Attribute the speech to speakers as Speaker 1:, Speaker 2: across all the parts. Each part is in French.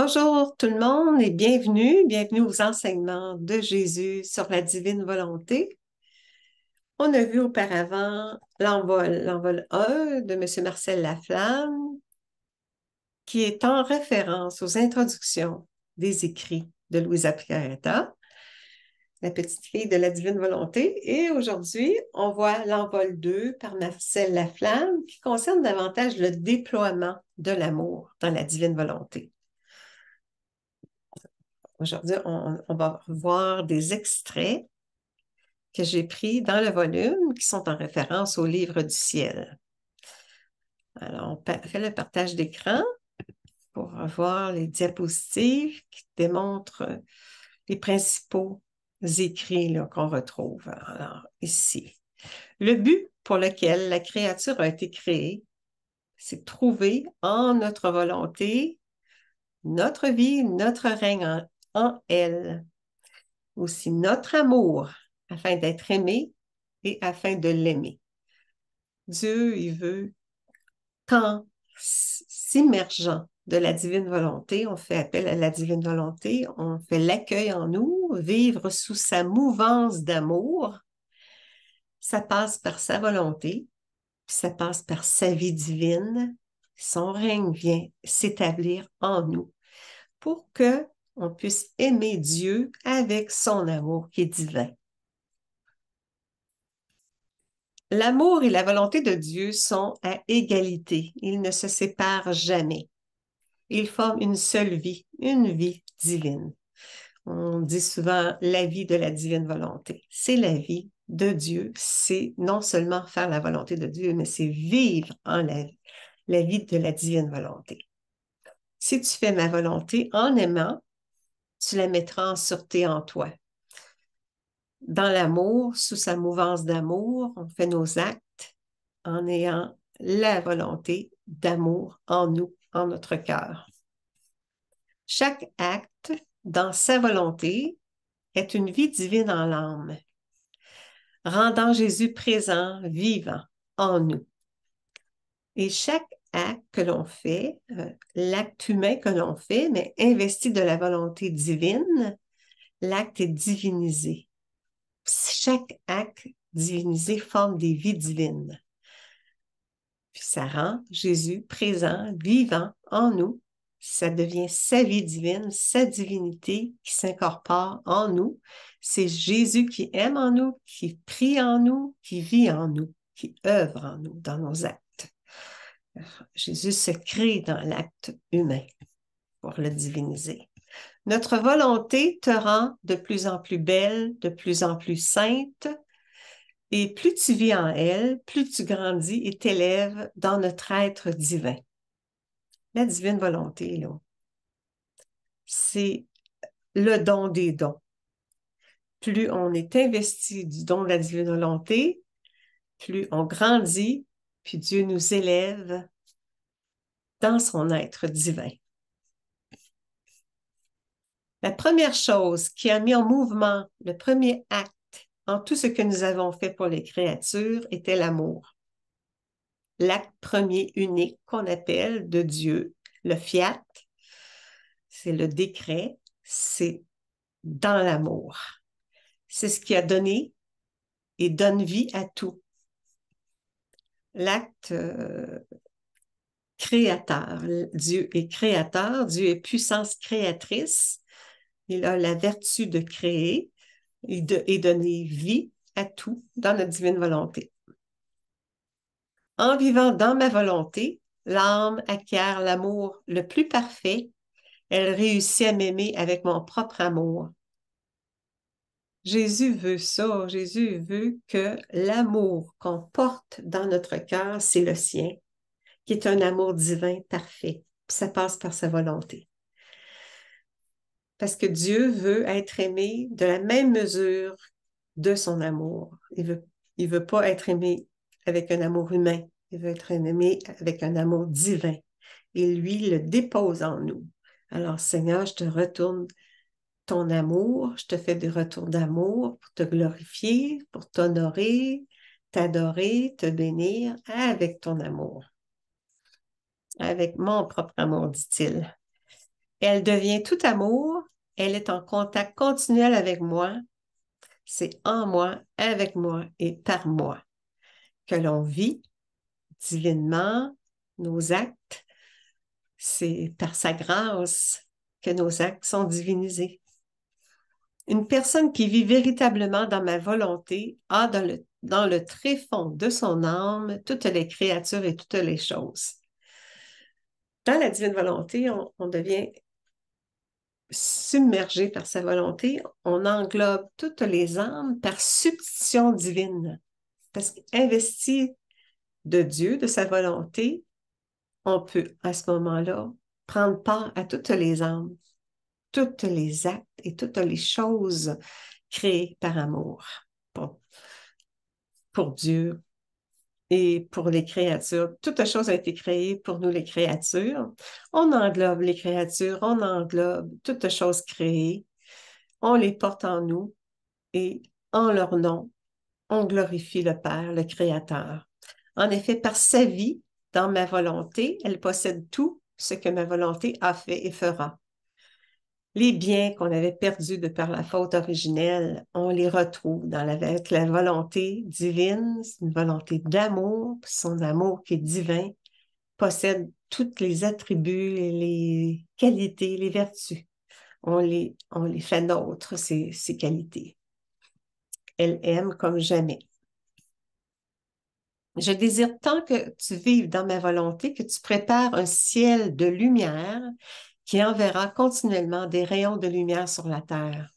Speaker 1: Bonjour tout le monde et bienvenue aux enseignements de Jésus sur la divine volonté. On a vu auparavant l'envol 1 de M. Marcel Laflamme, qui est en référence aux introductions des écrits de Louisa Picaretta, la petite fille de la divine volonté. Et aujourd'hui, on voit l'envol 2 par Marcel Laflamme, qui concerne davantage le déploiement de l'amour dans la divine volonté. Aujourd'hui, on va voir des extraits que j'ai pris dans le volume qui sont en référence au livre du ciel. Alors, on fait le partage d'écran pour voir les diapositives qui démontrent les principaux écrits qu'on retrouve. Alors, ici. Le but pour lequel la créature a été créée, c'est de trouver en notre volonté notre vie, notre règne en elle. Aussi notre amour, afin d'être aimé et afin de l'aimer. Dieu, il veut qu'en s'immergeant de la divine volonté, on fait appel à la divine volonté, on fait l'accueil en nous, vivre sous sa mouvance d'amour. Ça passe par sa volonté, puis ça passe par sa vie divine. Son règne vient s'établir en nous pour que on puisse aimer Dieu avec son amour qui est divin. L'amour et la volonté de Dieu sont à égalité. Ils ne se séparent jamais. Ils forment une vie divine. On dit souvent la vie de la divine volonté. C'est la vie de Dieu. C'est non seulement faire la volonté de Dieu, mais c'est vivre en la vie de la divine volonté. Si tu fais ma volonté en aimant, tu la mettras en sûreté en toi. Dans l'amour, sous sa mouvance d'amour, on fait nos actes en ayant la volonté d'amour en nous, en notre cœur. Chaque acte, dans sa volonté, est une vie divine en l'âme, rendant Jésus présent, vivant en nous. Et chaque acte que l'on fait, l'acte humain que l'on fait, mais investi de la volonté divine, l'acte est divinisé. Chaque acte divinisé forme des vies divines. Puis ça rend Jésus présent, vivant en nous. Ça devient sa vie divine, sa divinité qui s'incorpore en nous. C'est Jésus qui aime en nous, qui prie en nous, qui vit en nous, qui œuvre en nous, dans nos actes. Jésus se crée dans l'acte humain pour le diviniser. Notre volonté te rend de plus en plus belle, de plus en plus sainte, et plus tu vis en elle, plus tu grandis et t'élèves dans notre être divin. La divine volonté, là, c'est le don des dons. Plus on est investi du don de la divine volonté, plus on grandit, puis Dieu nous élève dans son être divin. La première chose qui a mis en mouvement le premier acte en tout ce que nous avons fait pour les créatures était l'amour. L'acte premier unique qu'on appelle de Dieu, le fiat, c'est le décret, c'est dans l'amour. C'est ce qui a donné et donne vie à tout. L'acte créateur. Dieu est créateur, Dieu est puissance créatrice. Il a la vertu de créer et donner vie à tout dans notre divine volonté. En vivant dans ma volonté, l'âme acquiert l'amour le plus parfait. Elle réussit à m'aimer avec mon propre amour. Jésus veut ça. Jésus veut que l'amour qu'on porte dans notre cœur, c'est le sien, qui est un amour divin parfait. Puis ça passe par sa volonté. Parce que Dieu veut être aimé de la même mesure de son amour. Il veut pas être aimé avec un amour humain. Il veut être aimé avec un amour divin. Et lui le dépose en nous. Alors, Seigneur, je te retourne ton amour, je te fais des retours d'amour pour te glorifier, pour t'honorer, t'adorer, te bénir avec ton amour. Avec mon propre amour, dit-il. Elle devient tout amour. Elle est en contact continuel avec moi. C'est en moi, avec moi et par moi que l'on vit divinement nos actes. C'est par sa grâce que nos actes sont divinisés. Une personne qui vit véritablement dans ma volonté a dans le tréfonds de son âme toutes les créatures et toutes les choses. Dans la divine volonté, on devient submergé par sa volonté, on englobe toutes les âmes par substitution divine. Parce qu'investi de Dieu, de sa volonté, on peut à ce moment-là prendre part à toutes les âmes, tous les actes et toutes les choses créées par amour pour Dieu et pour les créatures. Toute chose a été créée pour nous, les créatures. On englobe les créatures, on englobe toutes choses créées, on les porte en nous et en leur nom, on glorifie le Père, le Créateur. En effet, par sa vie, dans ma volonté, elle possède tout ce que ma volonté a fait et fera. Les biens qu'on avait perdus de par la faute originelle, on les retrouve avec la volonté divine, c'est une volonté d'amour, son amour qui est divin, possède tous les attributs, les qualités, les vertus. On les fait nôtres, ces qualités. Elle aime comme jamais. Je désire tant que tu vives dans ma volonté, que tu prépares un ciel de lumière qui enverra continuellement des rayons de lumière sur la terre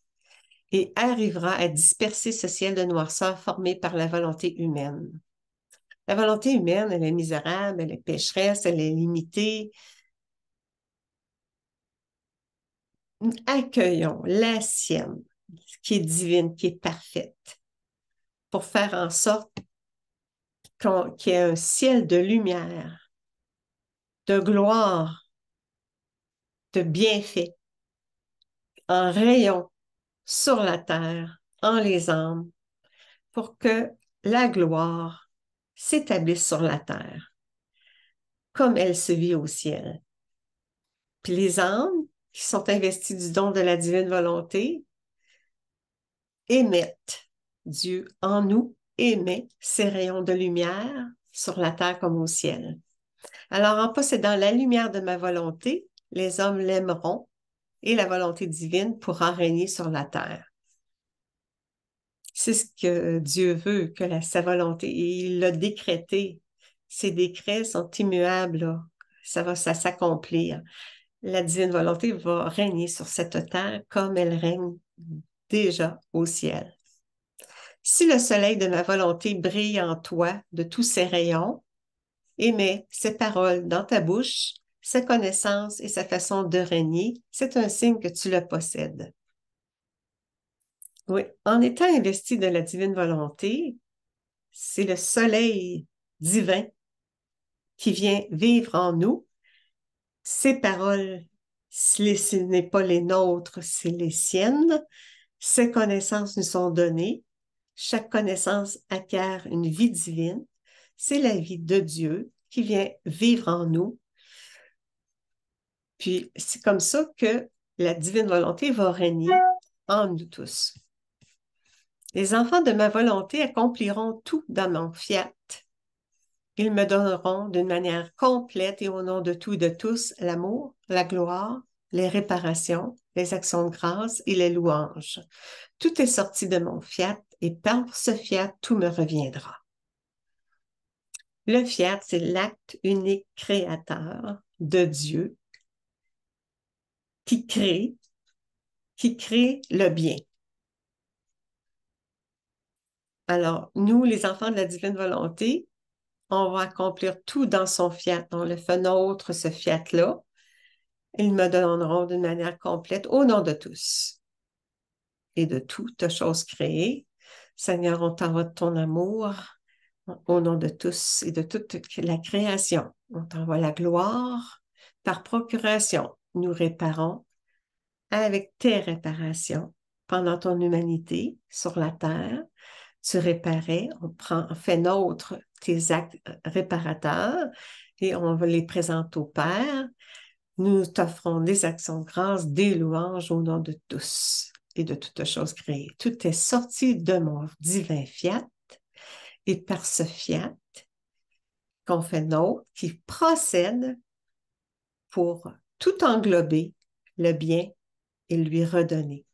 Speaker 1: et arrivera à disperser ce ciel de noirceur formé par la volonté humaine. La volonté humaine, elle est misérable, elle est pécheresse, elle est limitée. Accueillons la sienne, qui est divine, qui est parfaite, pour faire en sorte qu'il y ait un ciel de lumière, de gloire, de bienfaits, en rayon sur la terre, en les âmes, pour que la gloire s'établisse sur la terre, comme elle se vit au ciel. Puis les âmes qui sont investies du don de la divine volonté émettent Dieu en nous, émet ses rayons de lumière sur la terre comme au ciel. Alors, en possédant la lumière de ma volonté, les hommes l'aimeront et la volonté divine pourra régner sur la terre. C'est ce que Dieu veut, que sa volonté, et il l'a décrété. Ses décrets sont immuables, là. Ça va s'accomplir. La divine volonté va régner sur cette terre comme elle règne déjà au ciel. Si le soleil de ma volonté brille en toi de tous ses rayons, et met ses paroles dans ta bouche, sa connaissance et sa façon de régner, c'est un signe que tu le possèdes. Oui, en étant investi de la divine volonté, c'est le soleil divin qui vient vivre en nous. Ses paroles, ce n'est pas les nôtres, c'est les siennes. Ces connaissances nous sont données. Chaque connaissance acquiert une vie divine. C'est la vie de Dieu qui vient vivre en nous. Puis c'est comme ça que la divine volonté va régner en nous tous. Les enfants de ma volonté accompliront tout dans mon fiat. Ils me donneront d'une manière complète et au nom de tout et de tous l'amour, la gloire, les réparations, les actions de grâce et les louanges. Tout est sorti de mon fiat et par ce fiat, tout me reviendra. Le fiat, c'est l'acte unique créateur de Dieu qui crée le bien. Alors, nous, les enfants de la divine volonté, on va accomplir tout dans son fiat. On le fait nôtre, ce fiat-là. Ils me donneront d'une manière complète au nom de tous et de toutes choses créées. Seigneur, on t'envoie ton amour au nom de tous et de toute la création. On t'envoie la gloire par procuration. Nous réparons avec tes réparations pendant ton humanité sur la terre. Tu réparais, on fait nôtre tes actes réparateurs et on les présente au Père Nous t'offrons des actions de grâce, des louanges au nom de tous et de toutes choses créées. Tout est sorti de mon divin fiat et par ce fiat qu'on fait nôtre, qui procède pour tout englober, le bien, et lui redonner.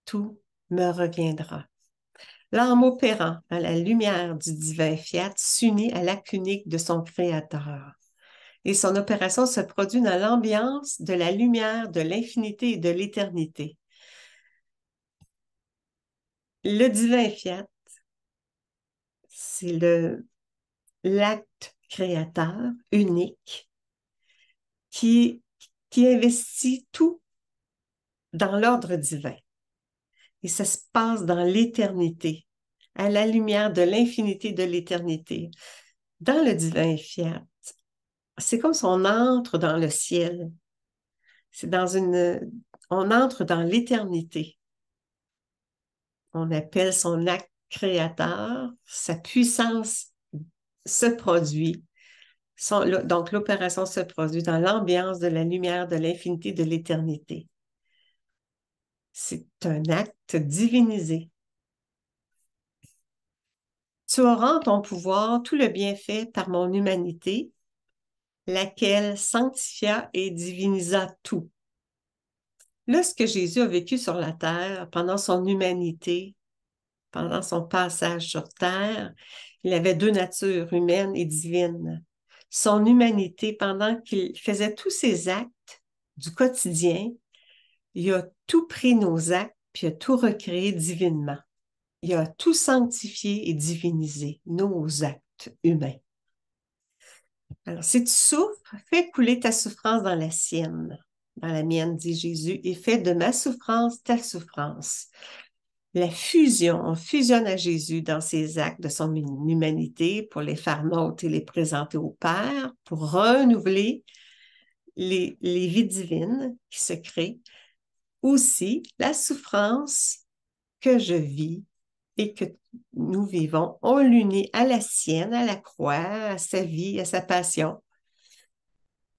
Speaker 1: Tout me reviendra. L'âme opérant à la lumière du divin fiat s'unit à l'acte unique de son Créateur. Et son opération se produit dans l'ambiance de la lumière de l'infinité et de l'éternité. Le divin fiat, c'est l'acte créateur unique qui, qui investit tout dans l'ordre divin. Et ça se passe dans l'éternité, à la lumière de l'infinité de l'éternité. Dans le divin fiat, c'est comme si on entre dans le ciel. On entre dans l'éternité. On appelle son acte créateur, sa puissance se produit. Donc, l'opération se produit dans l'ambiance de la lumière de l'infinité de l'éternité. C'est un acte divinisé. Tu auras en ton pouvoir tout le bienfait par mon humanité, laquelle sanctifia et divinisa tout. Lorsque Jésus a vécu sur la terre, pendant son humanité, pendant son passage sur terre, il avait deux natures, humaine et divine. Son humanité, pendant qu'il faisait tous ses actes du quotidien, il a tout pris nos actes, puis il a tout recréé divinement. Il a tout sanctifié et divinisé, nos actes humains. Alors, si tu souffres, fais couler ta souffrance dans la sienne, dans la mienne, dit Jésus, et fais de ma souffrance ta souffrance. La fusion, on fusionne à Jésus dans ses actes de son humanité pour les faire nôtres et les présenter au Père, pour renouveler les vies divines qui se créent. Aussi, la souffrance que je vis et que nous vivons, on l'unit à la sienne, à la croix, à sa vie, à sa passion,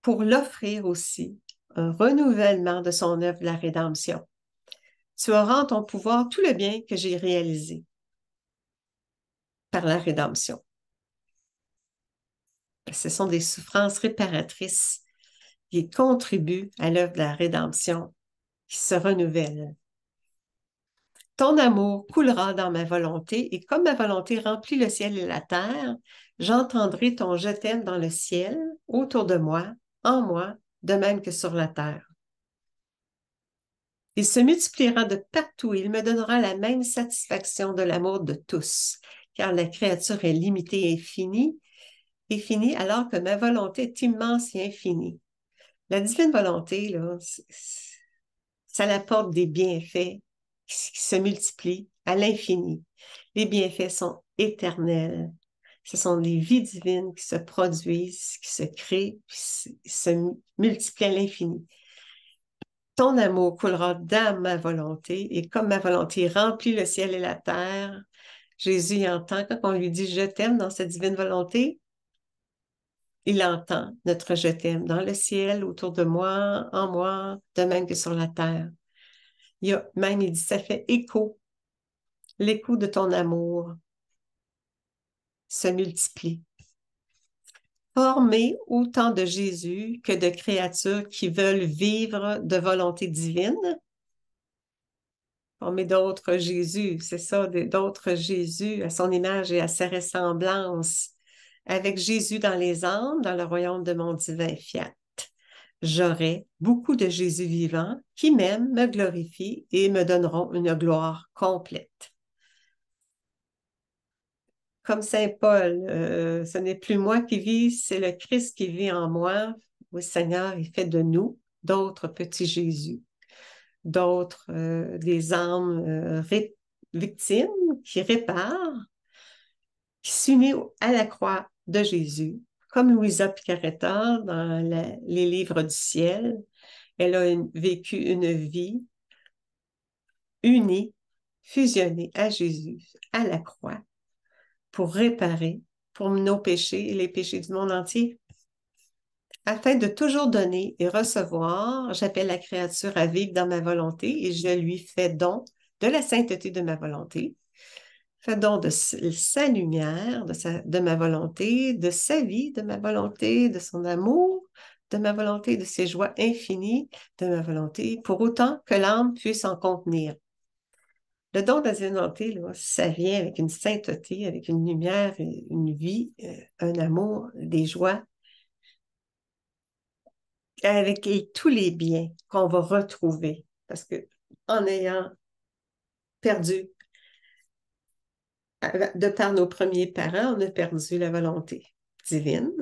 Speaker 1: pour l'offrir aussi un renouvellement de son œuvre de la rédemption. Tu auras en ton pouvoir tout le bien que j'ai réalisé par la rédemption. Ce sont des souffrances réparatrices qui contribuent à l'œuvre de la rédemption qui se renouvelle. Ton amour coulera dans ma volonté, et comme ma volonté remplit le ciel et la terre, j'entendrai ton je t'aime dans le ciel, autour de moi, en moi, de même que sur la terre. Il se multipliera de partout, il me donnera la même satisfaction de l'amour de tous, car la créature est limitée et finie, alors que ma volonté est immense et infinie. La divine volonté, là, ça apporte des bienfaits qui se multiplient à l'infini. Les bienfaits sont éternels. Ce sont des vies divines qui se produisent, qui se créent, qui se multiplient à l'infini. Ton amour coulera dans ma volonté, et comme ma volonté remplit le ciel et la terre, Jésus y entend quand on lui dit « Je t'aime » dans sa divine volonté, il entend notre je t'aime dans le ciel, autour de moi, en moi, de même que sur la terre. Il dit, ça fait écho. L'écho de ton amour se multiplie. Former autant de Jésus que de créatures qui veulent vivre de volonté divine. Former d'autres Jésus, c'est ça, d'autres Jésus à son image et à sa ressemblance. Avec Jésus dans les âmes, dans le royaume de mon divin fiat. J'aurai beaucoup de Jésus vivants qui m'aiment, me glorifient et me donneront une gloire complète. Comme Saint Paul, ce n'est plus moi qui vis, c'est le Christ qui vit en moi. Oui, Seigneur, il fait de nous d'autres petits Jésus, d'autres des âmes victimes qui réparent, qui s'unissent à la croix de Jésus, comme Louisa Picaretta dans les livres du ciel. Elle a vécu une vie unie, fusionnée à Jésus, à la croix, pour réparer pour nos péchés et les péchés du monde entier. Afin de toujours donner et recevoir, j'appelle la créature à vivre dans ma volonté et je lui fais don de la sainteté de ma volonté, fais don de sa lumière, de ma volonté, de sa vie, de ma volonté, de son amour, de ma volonté, de ses joies infinies, de ma volonté, pour autant que l'âme puisse en contenir. Le don de la volonté, là, ça vient avec une sainteté, avec une lumière, une vie, un amour, des joies, avec tous les biens qu'on va retrouver. Parce que en ayant perdu, de par nos premiers parents, on a perdu la volonté divine,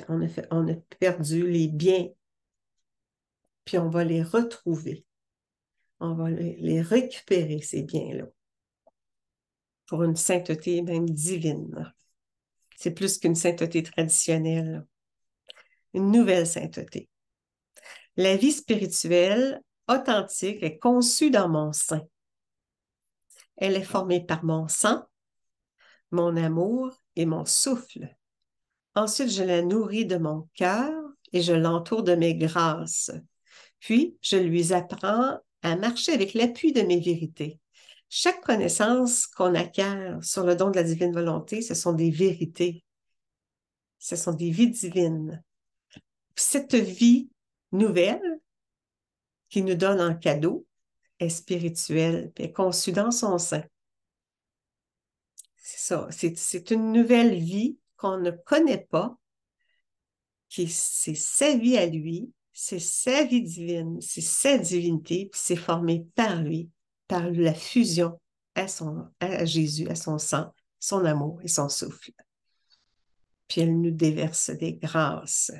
Speaker 1: on a perdu les biens, puis on va les retrouver. On va les récupérer, ces biens-là, pour une sainteté même divine. C'est plus qu'une sainteté traditionnelle, une nouvelle sainteté. La vie spirituelle authentique est conçue dans mon sein. Elle est formée par mon sang, mon amour et mon souffle. Ensuite, je la nourris de mon cœur et je l'entoure de mes grâces. Puis, je lui apprends à marcher avec l'appui de mes vérités. Chaque connaissance qu'on acquiert sur le don de la divine volonté, ce sont des vérités. Ce sont des vies divines. Cette vie nouvelle qui nous donne en cadeau est spirituelle et est conçue dans son sein. C'est ça, c'est une nouvelle vie qu'on ne connaît pas, c'est sa vie à lui, c'est sa vie divine, c'est sa divinité, puis c'est formé par lui, par la fusion à Jésus, à son sang, son amour et son souffle. Puis elle nous déverse des grâces.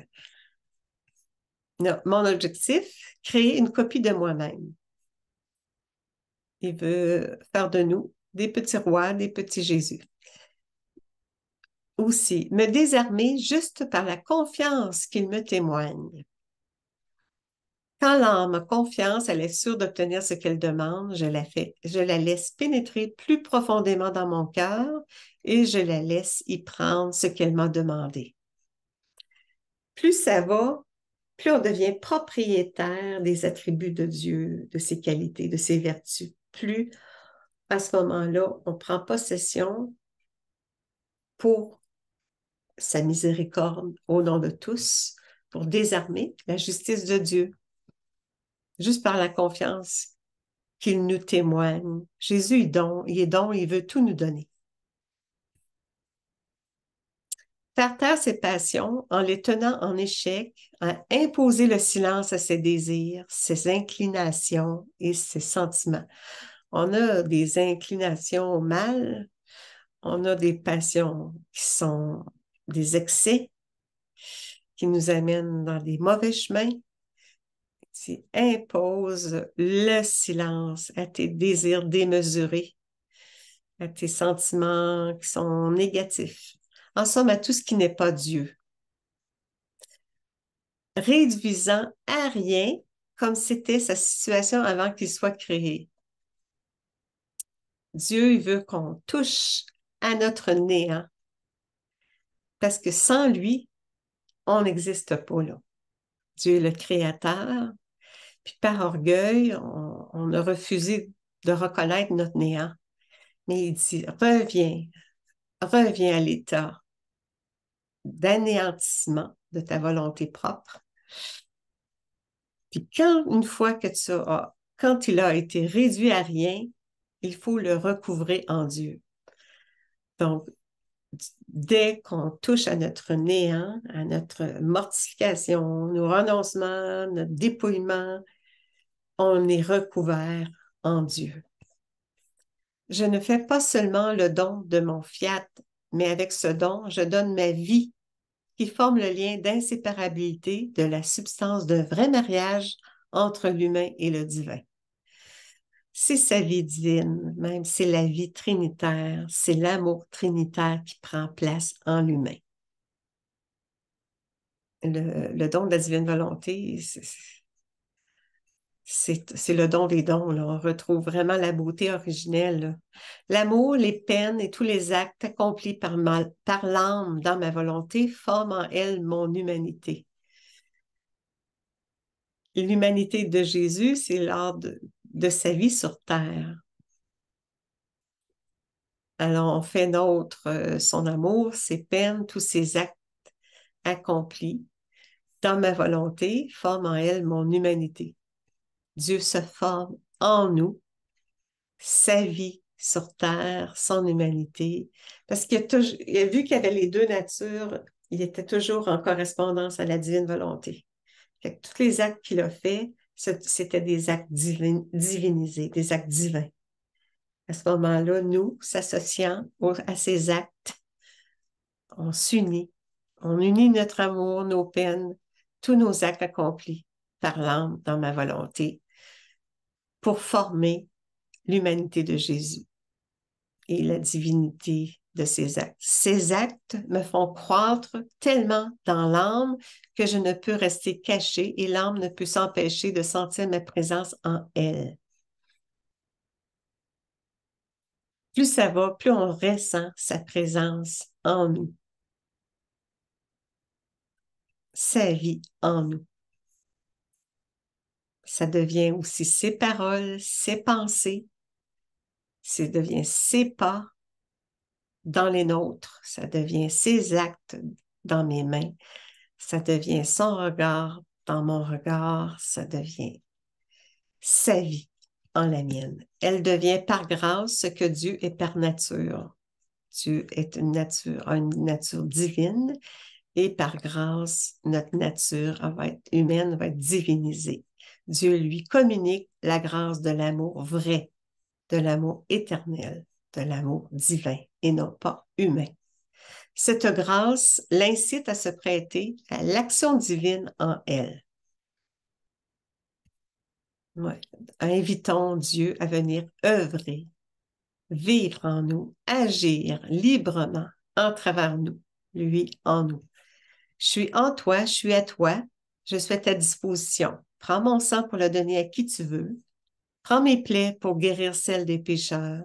Speaker 1: Non, mon objectif, créer une copie de moi-même. Il veut faire de nous des petits rois, des petits Jésus. Aussi, me désarmer juste par la confiance qu'il me témoigne. Quand l'âme a confiance, elle est sûre d'obtenir ce qu'elle demande, je la laisse pénétrer plus profondément dans mon cœur et je la laisse y prendre ce qu'elle m'a demandé. Plus ça va, plus on devient propriétaire des attributs de Dieu, de ses qualités, de ses vertus. Plus, à ce moment-là, on prend possession pour sa miséricorde au nom de tous, pour désarmer la justice de Dieu, juste par la confiance qu'il nous témoigne. Jésus il est don, il veut tout nous donner. Faire taire ses passions en les tenant en échec, à imposer le silence à ses désirs, ses inclinations et ses sentiments. On a des inclinations au mal, on a des passions qui sont des excès, qui nous amènent dans des mauvais chemins. Tu imposes le silence à tes désirs démesurés, à tes sentiments qui sont négatifs. En somme, à tout ce qui n'est pas Dieu. Réduisant à rien comme c'était sa situation avant qu'il soit créé. Dieu, il veut qu'on touche à notre néant. Parce que sans lui, on n'existe pas là. Dieu est le créateur. Puis par orgueil, on a refusé de reconnaître notre néant. Mais il dit, reviens à l'état d'anéantissement de ta volonté propre. Puis quand il a été réduit à rien, il faut le recouvrer en Dieu. Donc, dès qu'on touche à notre néant, à notre mortification, nos renoncements, notre dépouillement, on est recouvert en Dieu. Je ne fais pas seulement le don de mon fiat, mais avec ce don, je donne ma vie qui forme le lien d'inséparabilité de la substance d'un vrai mariage entre l'humain et le divin. C'est sa vie divine, même c'est la vie trinitaire, c'est l'amour trinitaire qui prend place en l'humain. Le don de la divine volonté, c'est le don des dons. Là. On retrouve vraiment la beauté originelle. L'amour, les peines et tous les actes accomplis par l'âme dans ma volonté forment en elle mon humanité. l'humanité de Jésus, c'est lors de sa vie sur terre. Alors, on fait nôtre son amour, ses peines, tous ses actes accomplis. Dans ma volonté, forme en elle mon humanité. Dieu se forme en nous, sa vie sur terre, son humanité, parce il a vu qu'il y avait les deux natures, il était toujours en correspondance à la divine volonté. Fait que tous les actes qu'il a faits, c'était des actes divinisés, des actes divins. À ce moment-là, nous, s'associant à ces actes, on s'unit. On unit notre amour, nos peines, tous nos actes accomplis par l'âme dans ma volonté pour former l'humanité de Jésus et la divinité de ses actes. Ces actes me font croître tellement dans l'âme que je ne peux rester caché et l'âme ne peut s'empêcher de sentir ma présence en elle. Plus ça va, plus on ressent sa présence en nous, sa vie en nous. Ça devient aussi ses paroles, ses pensées, ça devient ses pas dans les nôtres, ça devient ses actes dans mes mains, ça devient son regard dans mon regard, ça devient sa vie en la mienne. Elle devient par grâce ce que Dieu est par nature. Dieu est une nature divine et par grâce, notre nature humaine va être divinisée. Dieu lui communique la grâce de l'amour vrai, de l'amour éternel, de l'amour divin et non pas humain. Cette grâce l'incite à se prêter à l'action divine en elle. Ouais. Invitons Dieu à venir œuvrer, vivre en nous, agir librement en travers nous, lui en nous. Je suis en toi, je suis à toi, je suis à ta disposition. Prends mon sang pour le donner à qui tu veux. Prends mes plaies pour guérir celles des pécheurs.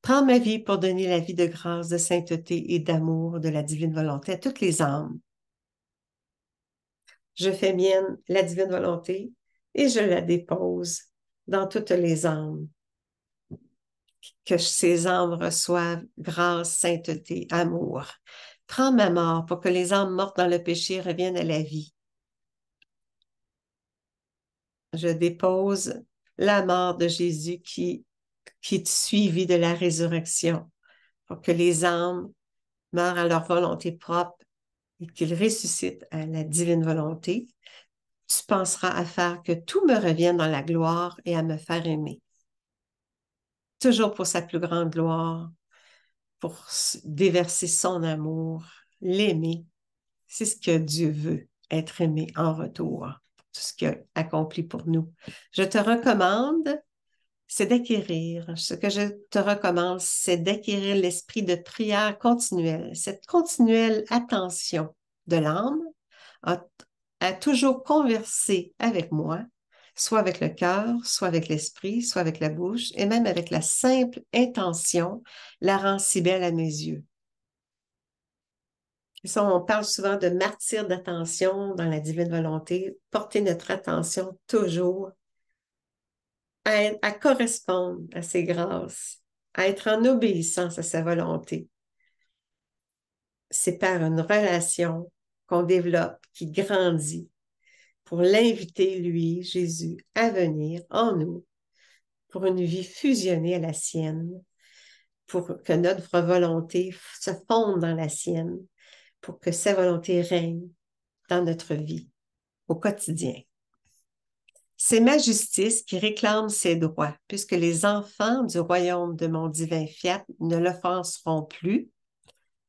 Speaker 1: Prends ma vie pour donner la vie de grâce, de sainteté et d'amour de la divine volonté à toutes les âmes. Je fais mienne la divine volonté et je la dépose dans toutes les âmes. Que ces âmes reçoivent grâce, sainteté, amour. Prends ma mort pour que les âmes mortes dans le péché reviennent à la vie. Je dépose la mort de Jésus qui suivit de la résurrection pour que les âmes meurent à leur volonté propre et qu'ils ressuscitent à la divine volonté. Tu penseras à faire que tout me revienne dans la gloire et à me faire aimer. Toujours pour sa plus grande gloire, pour déverser son amour, l'aimer. C'est ce que Dieu veut, être aimé en retour, tout ce qu'il a accompli pour nous. Je te recommande, c'est d'acquérir, ce que je te recommande, c'est d'acquérir l'esprit de prière continuelle, cette continuelle attention de l'âme à toujours converser avec moi, soit avec le cœur, soit avec l'esprit, soit avec la bouche, et même avec la simple intention, la rend si belle à mes yeux. Et ça, on parle souvent de martyr d'attention dans la divine volonté, porter notre attention toujours à correspondre à ses grâces, à être en obéissance à sa volonté. C'est par une relation qu'on développe, qui grandit, pour l'inviter, lui, Jésus, à venir en nous, pour une vie fusionnée à la sienne, pour que notre volonté se fonde dans la sienne, pour que sa volonté règne dans notre vie au quotidien. C'est ma justice qui réclame ses droits, puisque les enfants du royaume de mon divin fiat ne l'offenseront plus.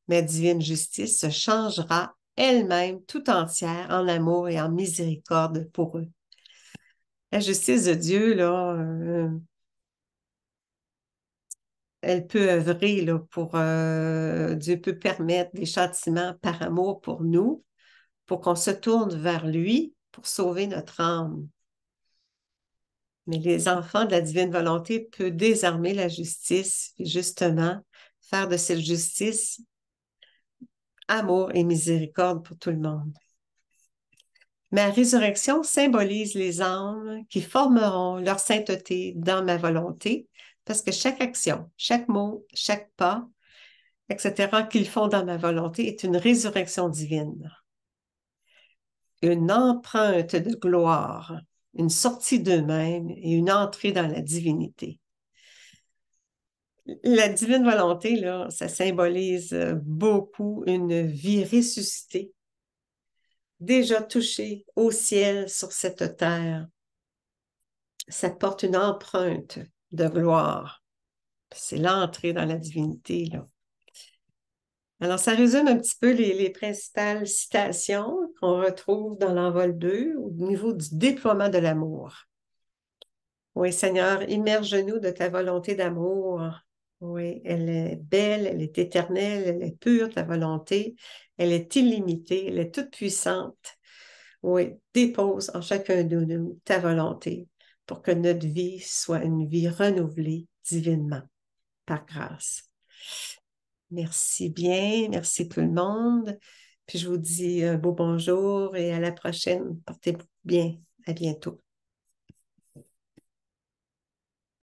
Speaker 1: Ma divine justice se changera elle-même tout entière en amour et en miséricorde pour eux. La justice de Dieu, là, elle peut œuvrer là, Dieu peut permettre des châtiments par amour pour nous, pour qu'on se tourne vers lui pour sauver notre âme. Mais les enfants de la divine volonté peuvent désarmer la justice et justement faire de cette justice amour et miséricorde pour tout le monde. Ma résurrection symbolise les âmes qui formeront leur sainteté dans ma volonté, parce que chaque action, chaque mot, chaque pas, etc., qu'ils font dans ma volonté est une résurrection divine, une empreinte de gloire, une sortie d'eux-mêmes et une entrée dans la divinité. La divine volonté, là, ça symbolise beaucoup une vie ressuscitée, déjà touchée au ciel sur cette terre. Ça porte une empreinte de gloire. C'est l'entrée dans la divinité, là. Alors, ça résume un petit peu les principales citations qu'on retrouve dans l'envol 2 au niveau du déploiement de l'amour. Oui, Seigneur, immerge-nous de ta volonté d'amour. Oui, elle est belle, elle est éternelle, elle est pure, ta volonté. Elle est illimitée, elle est toute puissante. Oui, dépose en chacun de nous ta volonté pour que notre vie soit une vie renouvelée divinement, par grâce. Merci bien, merci tout le monde. Puis je vous dis un beau bonjour et à la prochaine. Portez-vous bien. À bientôt.